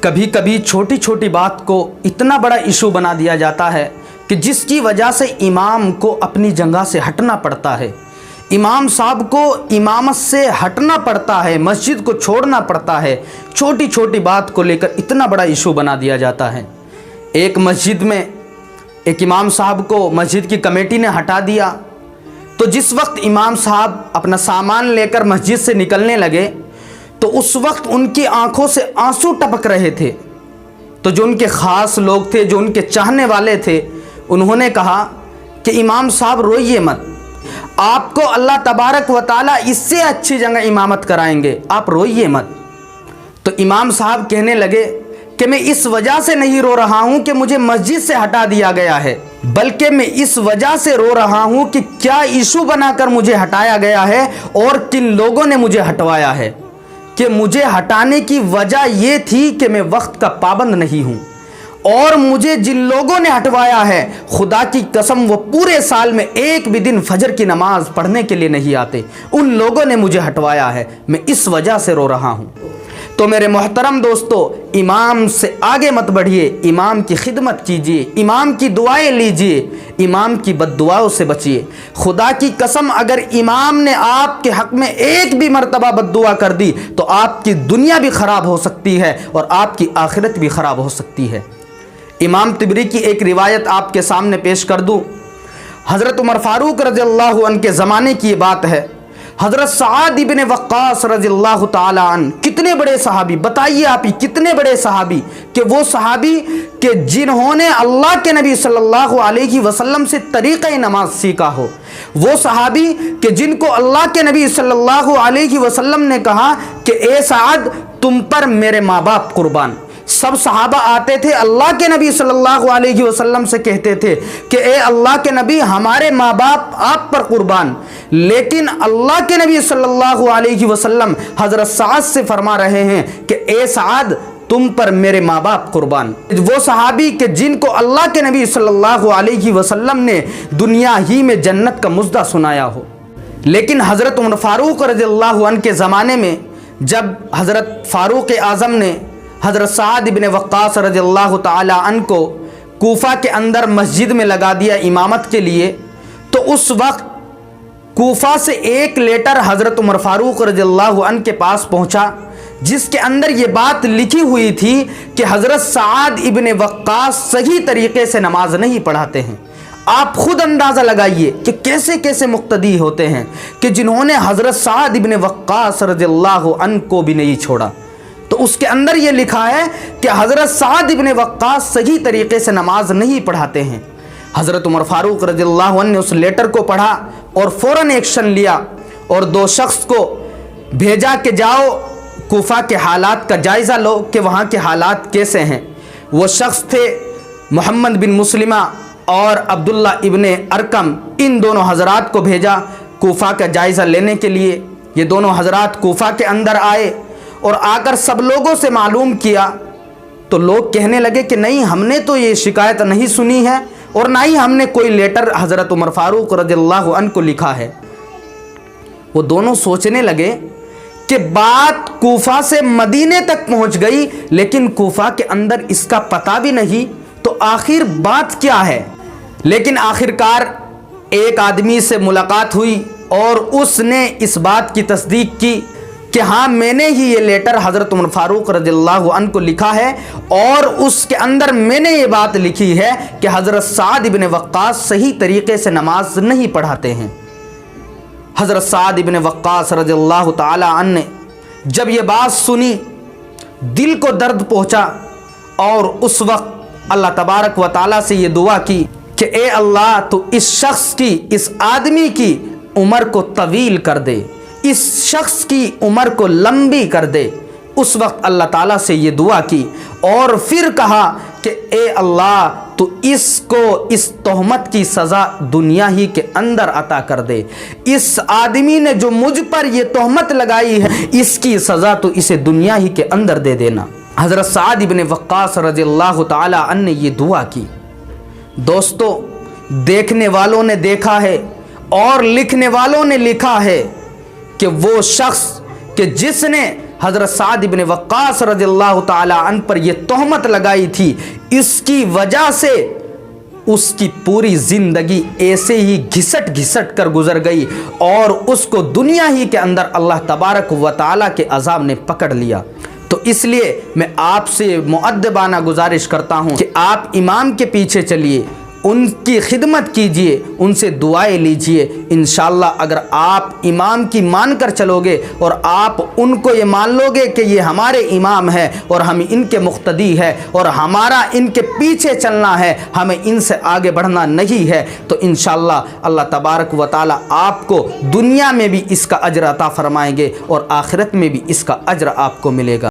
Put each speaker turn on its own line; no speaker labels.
کبھی کبھی چھوٹی چھوٹی بات کو اتنا بڑا ایشو بنا دیا جاتا ہے کہ جس کی وجہ سے امام کو اپنی جگہ سے ہٹنا پڑتا ہے، امام صاحب کو امامت سے ہٹنا پڑتا ہے، مسجد کو چھوڑنا پڑتا ہے۔ چھوٹی چھوٹی بات کو لے کر اتنا بڑا ایشو بنا دیا جاتا ہے۔ ایک مسجد میں ایک امام صاحب کو مسجد کی کمیٹی نے ہٹا دیا، تو جس وقت امام صاحب اپنا سامان لے کر مسجد سے نکلنے لگے تو اس وقت ان کی آنکھوں سے آنسو ٹپک رہے تھے۔ تو جو ان کے خاص لوگ تھے، جو ان کے چاہنے والے تھے، انہوں نے کہا کہ امام صاحب روئیے مت، آپ کو اللہ تبارک و تعالیٰ اس سے اچھی جگہ امامت کرائیں گے، آپ روئیے مت۔ تو امام صاحب کہنے لگے کہ میں اس وجہ سے نہیں رو رہا ہوں کہ مجھے مسجد سے ہٹا دیا گیا ہے، بلکہ میں اس وجہ سے رو رہا ہوں کہ کیا ایشو بنا کر مجھے ہٹایا گیا ہے اور کن لوگوں نے مجھے ہٹوایا ہے۔ کہ مجھے ہٹانے کی وجہ یہ تھی کہ میں وقت کا پابند نہیں ہوں، اور مجھے جن لوگوں نے ہٹوایا ہے خدا کی قسم وہ پورے سال میں ایک بھی دن فجر کی نماز پڑھنے کے لیے نہیں آتے، ان لوگوں نے مجھے ہٹوایا ہے، میں اس وجہ سے رو رہا ہوں۔ تو میرے محترم دوستو، امام سے آگے مت بڑھیے، امام کی خدمت کیجیے، امام کی دعائیں لیجیے، امام کی بد دعاؤں سے بچیے۔ خدا کی قسم اگر امام نے آپ کے حق میں ایک بھی مرتبہ بد دعا کر دی تو آپ کی دنیا بھی خراب ہو سکتی ہے اور آپ کی آخرت بھی خراب ہو سکتی ہے۔ امام طبری کی ایک روایت آپ کے سامنے پیش کر دوں۔ حضرت عمر فاروق رضی اللہ عنہ کے زمانے کی یہ بات ہے۔ حضرت سعد ابن وقاص رضی اللہ تعالی عنہ، کتنے بڑے صحابی، بتائیے آپ ہی کتنے بڑے صحابی، کہ وہ صحابی کہ جنہوں نے اللہ کے نبی صلی اللہ علیہ وسلم سے طریقہ نماز سیکھا ہو، وہ صحابی کہ جن کو اللہ کے نبی صلی اللہ علیہ وسلم نے کہا کہ اے سعد تم پر میرے ماں باپ قربان۔ سب صحابہ آتے تھے اللہ کے نبی صلی اللہ علیہ وسلم سے کہتے تھے کہ اے اللہ کے نبی ہمارے ماں باپ آپ پر قربان، لیکن اللہ کے نبی صلی اللہ علیہ وسلم حضرت سعد سے فرما رہے ہیں کہ اے سعد تم پر میرے ماں باپ قربان۔ وہ صحابی کہ جن کو اللہ کے نبی صلی اللہ علیہ وسلم نے دنیا ہی میں جنت کا مژدہ سنایا ہو۔ لیکن حضرت عمر فاروق رضی اللہ عنہ کے زمانے میں جب حضرت فاروق اعظم نے حضرت سعد ابن وقاص رضی اللہ تعالی عنہ کو کوفہ کے اندر مسجد میں لگا دیا امامت کے لیے، تو اس وقت کوفہ سے ایک لیٹر حضرت عمر فاروق رضی اللہ عنہ کے پاس پہنچا، جس کے اندر یہ بات لکھی ہوئی تھی کہ حضرت سعد ابن وقاص صحیح طریقے سے نماز نہیں پڑھاتے ہیں۔ آپ خود اندازہ لگائیے کہ کیسے کیسے مقتدی ہوتے ہیں کہ جنہوں نے حضرت سعد ابن وقاص رضی اللہ عنہ کو بھی نہیں چھوڑا۔ تو اس کے اندر یہ لکھا ہے کہ حضرت سعد ابن وقاص صحیح طریقے سے نماز نہیں پڑھاتے ہیں۔ حضرت عمر فاروق رضی اللہ عنہ نے اس لیٹر کو پڑھا اور فوراً ایکشن لیا اور دو شخص کو بھیجا کہ جاؤ کوفہ کے حالات کا جائزہ لو کہ وہاں کے حالات کیسے ہیں۔ وہ شخص تھے محمد بن مسلمہ اور عبداللہ ابن ارقم، ان دونوں حضرات کو بھیجا کوفہ کا جائزہ لینے کے لیے۔ یہ دونوں حضرات کوفہ کے اندر آئے اور آ کر سب لوگوں سے معلوم کیا، تو لوگ کہنے لگے کہ نہیں ہم نے تو یہ شکایت نہیں سنی ہے اور نہ ہی ہم نے کوئی لیٹر حضرت عمر فاروق رضی اللہ عنہ کو لکھا ہے۔ وہ دونوں سوچنے لگے کہ بات کوفہ سے مدینے تک پہنچ گئی لیکن کوفہ کے اندر اس کا پتہ بھی نہیں، تو آخر بات کیا ہے۔ لیکن آخرکار ایک آدمی سے ملاقات ہوئی اور اس نے اس بات کی تصدیق کی کہ ہاں میں نے ہی یہ لیٹر حضرت عمر فاروق رضی اللہ عنہ کو لکھا ہے اور اس کے اندر میں نے یہ بات لکھی ہے کہ حضرت سعد ابن وقاص صحیح طریقے سے نماز نہیں پڑھاتے ہیں۔ حضرت سعد ابن وقاص رضی اللہ تعالی عنہ نے جب یہ بات سنی دل کو درد پہنچا اور اس وقت اللہ تبارک و تعالیٰ سے یہ دعا کی کہ اے اللہ تو اس شخص کی، اس آدمی کی عمر کو طویل کر دے، اس شخص کی عمر کو لمبی کر دے۔ اس وقت اللہ تعالیٰ سے یہ دعا کی اور پھر کہا کہ اے اللہ تو اس کو اس تہمت کی سزا دنیا ہی کے اندر عطا کر دے، اس آدمی نے جو مجھ پر یہ تہمت لگائی ہے اس کی سزا تو اسے دنیا ہی کے اندر دے دینا۔ حضرت سعد ابن وقاص رضی اللہ تعالی عنہ نے یہ دعا کی۔ دوستو، دیکھنے والوں نے دیکھا ہے اور لکھنے والوں نے لکھا ہے کہ وہ شخص کہ جس نے حضرت سعد بن وقاص رضی اللہ تعالی عنہ پر یہ تہمت لگائی تھی، اس کی وجہ سے اس کی پوری زندگی ایسے ہی گھسٹ گھسٹ کر گزر گئی اور اس کو دنیا ہی کے اندر اللہ تبارک و تعالیٰ کے عذاب نے پکڑ لیا۔ تو اس لیے میں آپ سے مؤدبانہ گزارش کرتا ہوں کہ آپ امام کے پیچھے چلیے، ان کی خدمت کیجئے، ان سے دعائیں لیجئے۔ انشاءاللہ اگر آپ امام کی مان کر چلو گے اور آپ ان کو یہ مان لو گے کہ یہ ہمارے امام ہے اور ہم ان کے مقتدی ہے اور ہمارا ان کے پیچھے چلنا ہے، ہمیں ان سے آگے بڑھنا نہیں ہے، تو انشاءاللہ اللہ تبارک و تعالی آپ کو دنیا میں بھی اس کا اجر عطا فرمائیں گے اور آخرت میں بھی اس کا اجر آپ کو ملے گا۔